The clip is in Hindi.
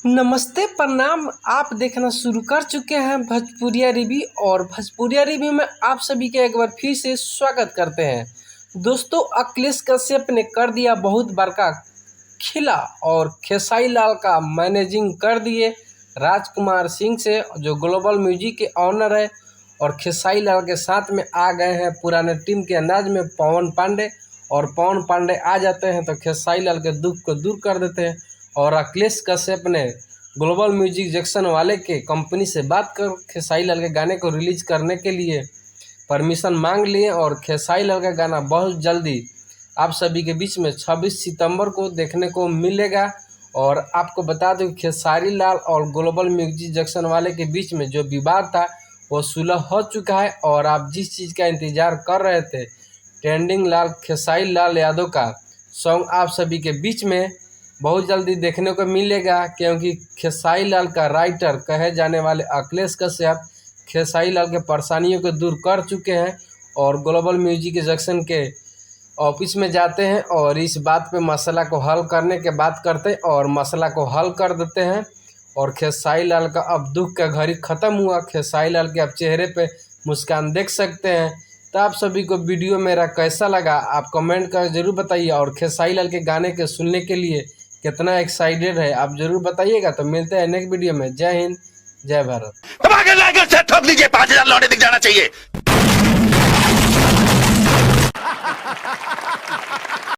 नमस्ते प्रणाम। आप देखना शुरू कर चुके हैं भोजपुरिया रिव्यू और भोजपुरिया रिव्यू में आप सभी का एक बार फिर से स्वागत करते हैं। दोस्तों, अखिलेश कश्यप ने कर दिया बहुत बड़का खिला और खेसारी लाल का मैनेजिंग कर दिए राजकुमार सिंह से, जो ग्लोबल म्यूजिक के ऑनर है, और खेसारी लाल के साथ में आ गए हैं पुराने टीम के अंदाज में पवन पांडे। और पवन पांडे आ जाते हैं तो खेसारी लाल के दुख को दूर कर देते हैं। और अखिलेश कश्यप ने ग्लोबल म्यूजिक जंक्शन वाले के कंपनी से बात कर खेसारी लाल के गाने को रिलीज करने के लिए परमिशन मांग लिए और खेसारी लाल का गाना बहुत जल्दी आप सभी के बीच में 26 सितंबर को देखने को मिलेगा। और आपको बता दूं, खेसारी लाल और ग्लोबल म्यूजिक जंक्शन वाले के बीच में जो विवाद था वो सुलह हो चुका है। और आप जिस चीज़ का इंतज़ार कर रहे थे, ट्रेंडिंग लाल खेसारी लाल यादव का सॉन्ग आप सभी के बीच में बहुत जल्दी देखने को मिलेगा, क्योंकि खेसारी लाल का राइटर कहे जाने वाले अखिलेश कश्यप खेसारी लाल के परेशानियों को दूर कर चुके हैं और ग्लोबल म्यूजिक जंक्शन के ऑफिस में जाते हैं और इस बात पे मसला को हल करने के बात करते हैं और मसला को हल कर देते हैं। और खेसारी लाल का अब दुख का घड़ी ख़त्म हुआ। खेसारी लाल के अब चेहरे पे मुस्कान देख सकते हैं। तो आप सभी को वीडियो मेरा कैसा लगा आप कमेंट कर जरूर बताइए, और खेसारी लाल के गाने के सुनने के लिए कितना एक्साइटेड है आप जरूर बताइएगा। तो मिलते हैं नेक्स्ट वीडियो में। जय हिंद, जय भारत। ठोक लीजिए, 5,000 लौटे दिख जाना चाहिए।